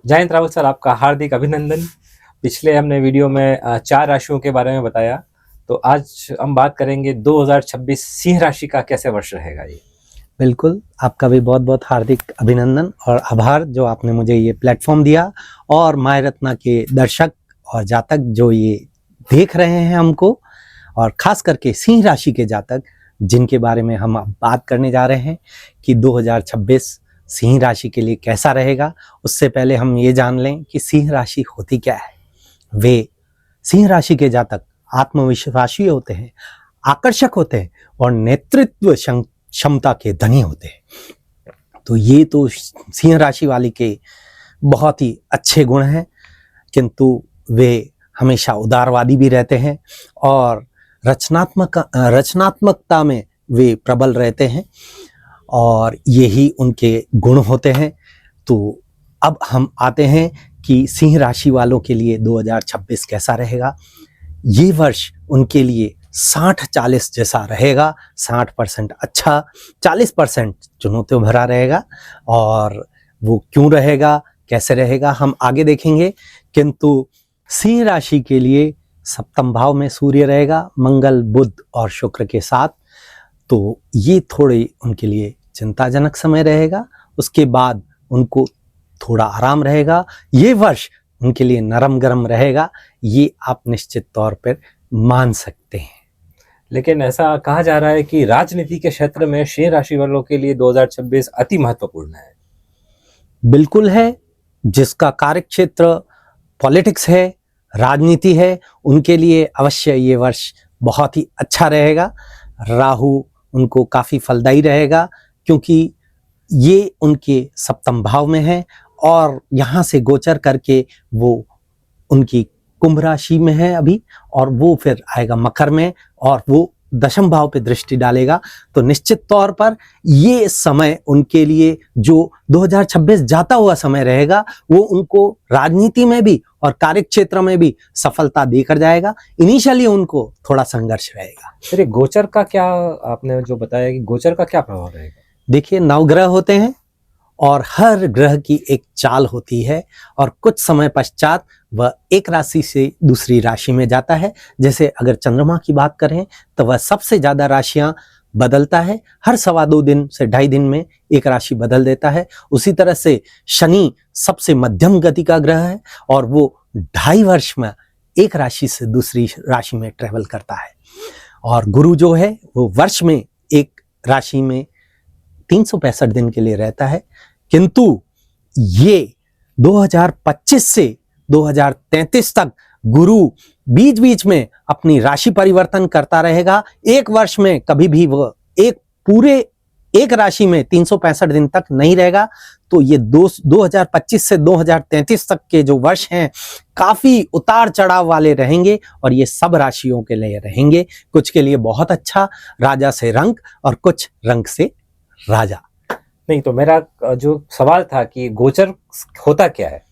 जय हिंद राहुल सर, आपका हार्दिक अभिनंदन। पिछले हमने वीडियो में 4 राशियों के बारे में बताया, तो आज हम बात करेंगे 2026 सिंह राशि का कैसे वर्ष रहेगा ये। बिल्कुल, आपका भी बहुत बहुत हार्दिक अभिनंदन और आभार जो आपने मुझे ये प्लेटफॉर्म दिया, और माय रत्ना के दर्शक और जातक जो ये देख रहे हैं हमको, और ख़ास करके सिंह राशि के जातक जिनके बारे में हम अब बात करने जा रहे हैं कि 2026 सिंह राशि के लिए कैसा रहेगा। उससे पहले हम ये जान लें कि सिंह राशि होती क्या है। वे सिंह राशि के जातक आत्मविश्वासी होते हैं, आकर्षक होते हैं और नेतृत्व क्षमता के धनी होते हैं। तो ये तो सिंह राशि वाले के बहुत ही अच्छे गुण हैं, किंतु वे हमेशा उदारवादी भी रहते हैं और रचनात्मकता में वे प्रबल रहते हैं, और यही उनके गुण होते हैं। तो अब हम आते हैं कि सिंह राशि वालों के लिए 2026 कैसा रहेगा। ये वर्ष उनके लिए 60-40 जैसा रहेगा। 60% अच्छा, 40% चुनौतियों भरा रहेगा, और वो क्यों रहेगा, कैसे रहेगा, हम आगे देखेंगे। किंतु सिंह राशि के लिए सप्तम भाव में सूर्य रहेगा, मंगल, बुध और शुक्र के साथ। तो ये थोड़े उनके लिए चिंताजनक समय रहेगा। उसके बाद उनको थोड़ा आराम रहेगा। ये वर्ष उनके लिए नरम गरम रहेगा, ये आप निश्चित तौर पर मान सकते हैं। लेकिन ऐसा कहा जा रहा है कि राजनीति के क्षेत्र में सिंह राशि वालों के लिए 2026 अति महत्वपूर्ण है। बिल्कुल है। जिसका कार्यक्षेत्र पॉलिटिक्स है, राजनीति है, उनके लिए अवश्य ये वर्ष बहुत ही अच्छा रहेगा। राहु उनको काफ़ी फलदायी रहेगा, क्योंकि ये उनके सप्तम भाव में है और यहाँ से गोचर करके वो उनकी कुंभ राशि में है अभी, और वो फिर आएगा मकर में और वो दशम भाव पे दृष्टि डालेगा। तो निश्चित तौर पर ये समय उनके लिए जो 2026 जाता हुआ समय रहेगा, वो उनको राजनीति में भी और कार्यक्षेत्र में भी सफलता देकर जाएगा। इनिशियली उनको थोड़ा संघर्ष रहेगा। फिर गोचर का क्या, आपने जो बताया कि गोचर का क्या प्रभाव रहेगा। देखिए, 9 ग्रह होते हैं और हर ग्रह की एक चाल होती है, और कुछ समय पश्चात वह एक राशि से दूसरी राशि में जाता है। जैसे अगर चंद्रमा की बात करें तो वह सबसे ज़्यादा राशियां बदलता है, हर 2.25 दिन से 2.5 दिन में एक राशि बदल देता है। उसी तरह से शनि सबसे मध्यम गति का ग्रह है और वो 2.5 वर्ष में एक राशि से दूसरी राशि में ट्रेवल करता है। और गुरु जो है वो वर्ष में एक राशि में 365 दिन के लिए रहता है। किंतु ये 2025 से 2033 तक गुरु बीच बीच में अपनी राशि परिवर्तन करता रहेगा। एक वर्ष में कभी भी वो एक राशि में 365 दिन तक नहीं रहेगा। तो ये 2025 से 2033 तक के जो वर्ष हैं काफी उतार चढ़ाव वाले रहेंगे, और ये सब राशियों के लिए रहेंगे। कुछ के लिए बहुत अच्छा, राजा से रंक, और कुछ रंक से राजा। नहीं, तो मेरा जो सवाल था कि गोचर होता क्या है।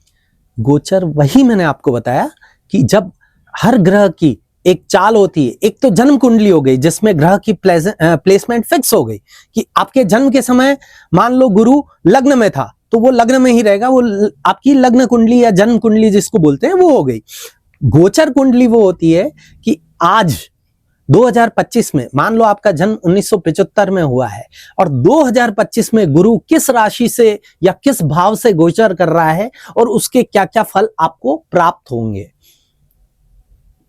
गोचर वही मैंने आपको बताया कि जब हर ग्रह की एक चाल होती है। एक तो जन्म कुंडली हो गई जिसमें ग्रह की प्लेसमेंट फिक्स हो गई कि आपके जन्म के समय मान लो गुरु लग्न में था तो वो लग्न में ही रहेगा, वो आपकी लग्न कुंडली या जन्म कुंडली जिसको बोलते हैं वो हो गई। गोचर कुंडली वो होती है कि आज 2025 में मान लो आपका जन्म 1975 में हुआ है और 2025 में गुरु किस राशि से या किस भाव से गोचर कर रहा है और उसके क्या क्या फल आपको प्राप्त होंगे।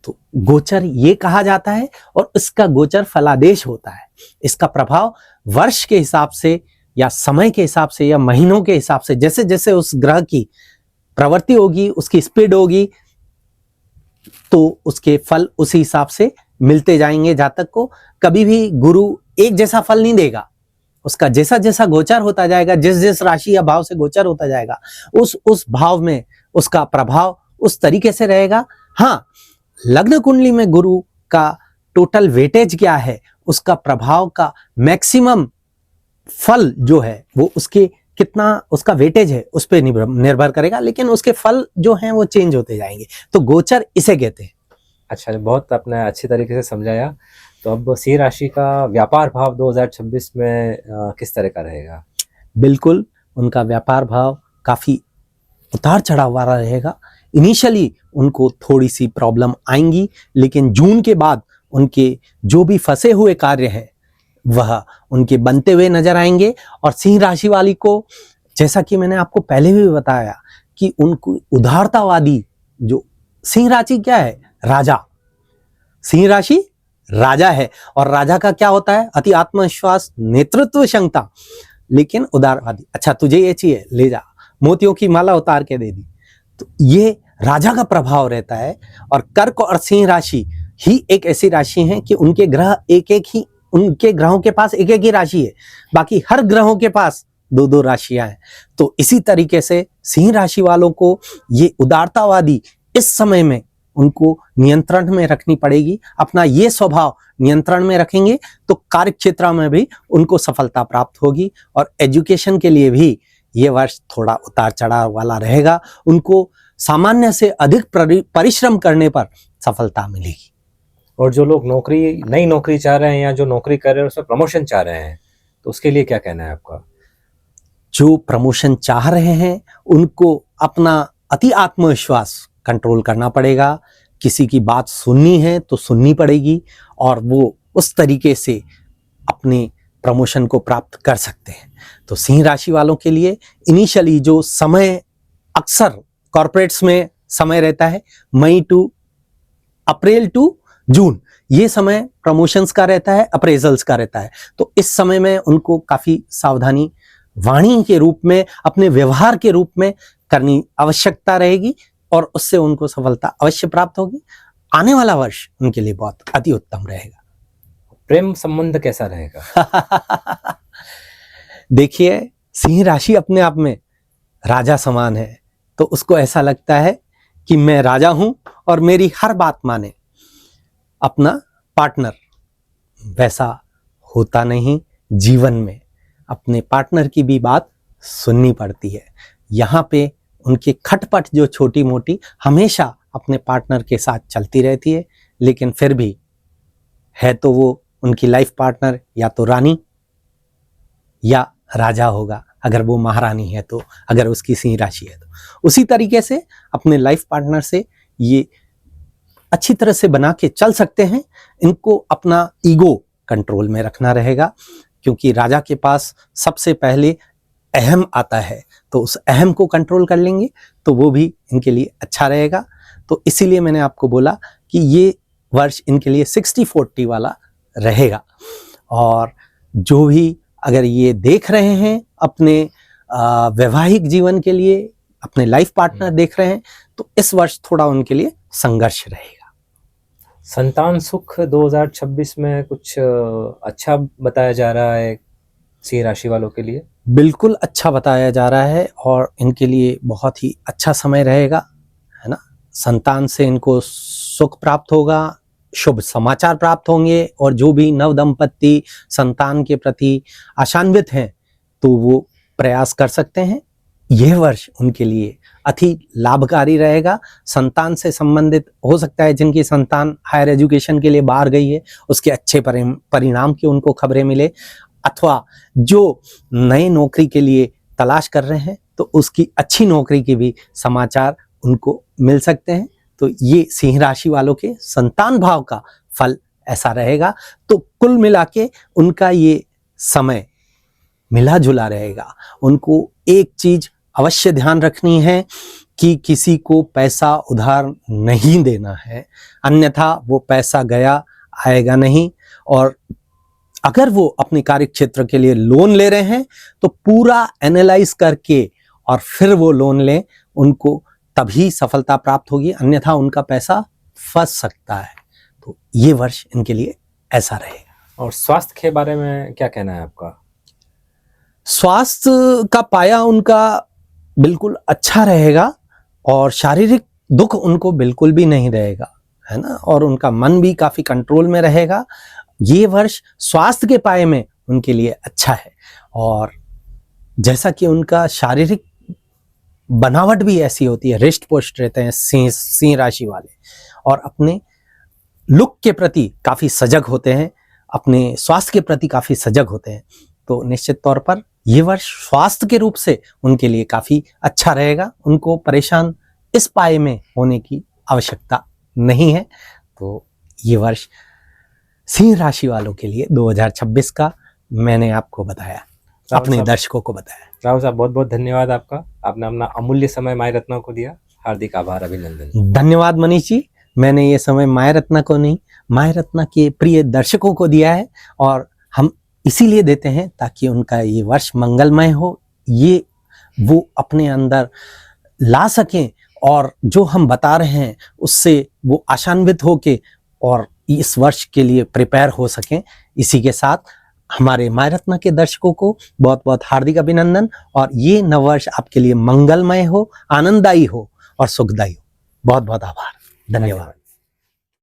तो गोचर ये कहा जाता है, और इसका गोचर फलादेश होता है। इसका प्रभाव वर्ष के हिसाब से या समय के हिसाब से या महीनों के हिसाब से, जैसे जैसे उस ग्रह की प्रवृत्ति होगी, उसकी स्पीड होगी, तो उसके फल उसी हिसाब से मिलते जाएंगे जातक को। कभी भी गुरु एक जैसा फल नहीं देगा, उसका जैसा जैसा गोचर होता जाएगा, जिस जिस राशि या भाव से गोचर होता जाएगा, उस भाव में उसका प्रभाव उस तरीके से रहेगा। हाँ, लग्न कुंडली में गुरु का टोटल वेटेज क्या है, उसका प्रभाव का मैक्सिमम फल जो है वो उसके कितना उसका वेटेज है उस पर निर्भर करेगा, लेकिन उसके फल जो हैं वो चेंज होते जाएंगे। तो गोचर इसे कहते हैं। अच्छा, बहुत आपने अच्छी तरीके से समझाया। तो अब सिंह राशि का व्यापार भाव 2026 में किस तरह का रहेगा। बिल्कुल, उनका व्यापार भाव काफी उतार चढ़ाव वाला रहेगा। इनिशियली उनको थोड़ी सी प्रॉब्लम आएंगी, लेकिन जून के बाद उनके जो भी फंसे हुए कार्य हैं वह उनके बनते हुए नजर आएंगे। और सिंह राशि वाली को, जैसा कि मैंने आपको पहले भी बताया कि उनको उदारतावादी, जो सिंह राशि क्या है, राजा, सिंह राशि राजा है, और राजा का क्या होता है, अति आत्मविश्वास, नेतृत्व क्षमता, लेकिन उदारवादी। अच्छा तुझे ये चाहिए, ले जा, मोतियों की माला उतार के दे दी। तो ये राजा का प्रभाव रहता है। और कर्क और सिंह राशि ही एक ऐसी राशि है कि उनके ग्रह एक एक ही, उनके ग्रहों के पास एक एक ही राशि है, बाकी हर ग्रहों के पास दो दो राशियां हैं। तो इसी तरीके से सिंह राशि वालों को ये उदारतावादी इस समय में उनको नियंत्रण में रखनी पड़ेगी। अपना ये स्वभाव नियंत्रण में रखेंगे तो कार्य क्षेत्र में भी उनको सफलता प्राप्त होगी। और एजुकेशन के लिए भी ये वर्ष थोड़ा उतार चढ़ाव वाला रहेगा। उनको सामान्य से अधिक परिश्रम करने पर सफलता मिलेगी। और जो लोग नई नौकरी चाह रहे हैं या जो नौकरी कर रहे हैं उसमें प्रमोशन चाह रहे हैं, तो उसके लिए क्या कहना है आपका? जो प्रमोशन चाह रहे हैं उनको अपना अति आत्मविश्वास कंट्रोल करना पड़ेगा। किसी की बात सुननी है तो सुननी पड़ेगी, और वो उस तरीके से अपने प्रमोशन को प्राप्त कर सकते हैं। तो सिंह राशि वालों के लिए इनिशियली जो समय अक्सर कॉर्पोरेट्स में समय रहता है, मई टू अप्रैल टू जून, ये समय प्रमोशंस का रहता है, अप्रेजल्स का रहता है। तो इस समय में उनको काफी सावधानी वाणी के रूप में, अपने व्यवहार के रूप में करनी आवश्यकता रहेगी, और उससे उनको सफलता अवश्य प्राप्त होगी। आने वाला वर्ष उनके लिए बहुत अति उत्तम रहेगा। प्रेम संबंध कैसा रहेगा? देखिए, सिंह राशि अपने आप में राजा समान है, तो उसको ऐसा लगता है कि मैं राजा हूं और मेरी हर बात माने। अपना पार्टनर वैसा होता नहीं, जीवन में अपने पार्टनर की भी बात सुननी पड़ती है। यहाँ पे उनकी खटपट जो छोटी मोटी हमेशा अपने पार्टनर के साथ चलती रहती है, लेकिन फिर भी है तो वो उनकी लाइफ पार्टनर या तो रानी या राजा होगा, अगर वो महारानी है तो, अगर उसकी सिंह राशि है तो। उसी तरीके से अपने लाइफ पार्टनर से ये अच्छी तरह से बना के चल सकते हैं। इनको अपना ईगो कंट्रोल में रखना रहेगा, क्योंकि राजा के पास सबसे पहले अहम आता है, तो उस अहम को कंट्रोल कर लेंगे तो वो भी इनके लिए अच्छा रहेगा। तो इसीलिए मैंने आपको बोला कि ये वर्ष इनके लिए 60-40 वाला रहेगा। और जो भी अगर ये देख रहे हैं अपने वैवाहिक जीवन के लिए, अपने लाइफ पार्टनर देख रहे हैं, तो इस वर्ष थोड़ा उनके लिए संघर्ष रहेगा। संतान सुख 2026 में कुछ अच्छा बताया जा रहा है सिंह राशि वालों के लिए? बिल्कुल अच्छा बताया जा रहा है, और इनके लिए बहुत ही अच्छा समय रहेगा, है ना। संतान से इनको सुख प्राप्त होगा, शुभ समाचार प्राप्त होंगे, और जो भी नव दंपत्ति संतान के प्रति आशान्वित हैं तो वो प्रयास कर सकते हैं। यह वर्ष उनके लिए अति लाभकारी रहेगा। संतान से संबंधित हो सकता है जिनकी संतान हायर एजुकेशन के लिए बाहर गई है, उसके अच्छे परिणाम की उनको खबरें मिले, अथवा जो नए नौकरी के लिए तलाश कर रहे हैं तो उसकी अच्छी नौकरी के भी समाचार उनको मिल सकते हैं। तो ये सिंह राशि वालों के संतान भाव का फल ऐसा रहेगा। तो कुल मिला के उनका ये समय मिला जुला रहेगा। उनको एक चीज अवश्य ध्यान रखनी है कि किसी को पैसा उधार नहीं देना है, अन्यथा वो पैसा गया आएगा नहीं। और अगर वो अपने कार्य क्षेत्र के लिए लोन ले रहे हैं तो पूरा एनालाइज करके और फिर वो लोन लें, उनको तभी सफलता प्राप्त होगी, अन्यथा उनका पैसा फंस सकता है। तो ये वर्ष इनके लिए ऐसा रहेगा। और स्वास्थ्य के बारे में क्या कहना है आपका? स्वास्थ्य का पाया उनका बिल्कुल अच्छा रहेगा, और शारीरिक दुख उनको बिल्कुल भी नहीं रहेगा, है ना। और उनका मन भी काफी कंट्रोल में रहेगा। ये वर्ष स्वास्थ्य के पाए में उनके लिए अच्छा है। और जैसा कि उनका शारीरिक बनावट भी ऐसी होती है, रिष्ट पुष्ट रहते हैं सिंह राशि वाले, और अपने लुक के प्रति काफी सजग होते हैं, अपने स्वास्थ्य के प्रति काफी सजग होते हैं। तो निश्चित तौर पर ये वर्ष स्वास्थ्य के रूप से उनके लिए काफी अच्छा रहेगा, उनको परेशान इस पाए में होने की आवश्यकता नहीं है। तो ये वर्ष सिंह राशि वालों के लिए 2026 का मैंने आपको बताया, अपने दर्शकों को बताया। राहुल साहब बहुत बहुत धन्यवाद आपका, आपने अपना अमूल्य समय माय रत्ना को दिया। हार्दिक आभार, अभिनंदन। धन्यवाद मनीष जी, मैंने ये समय माय रत्ना को नहीं, माय रत्ना के प्रिय दर्शकों को दिया है, और हम इसीलिए देते हैं ताकि उनका ये वर्ष मंगलमय हो, ये वो अपने अंदर ला सकें और जो हम बता रहे हैं उससे वो आशान्वित होके और इस वर्ष के लिए प्रिपेयर हो सकें। इसी के साथ हमारे माय रत्ना के दर्शकों को बहुत बहुत हार्दिक अभिनंदन, और ये नववर्ष आपके लिए मंगलमय हो, आनंददायी हो और सुखदायी हो। बहुत बहुत आभार, धन्यवाद।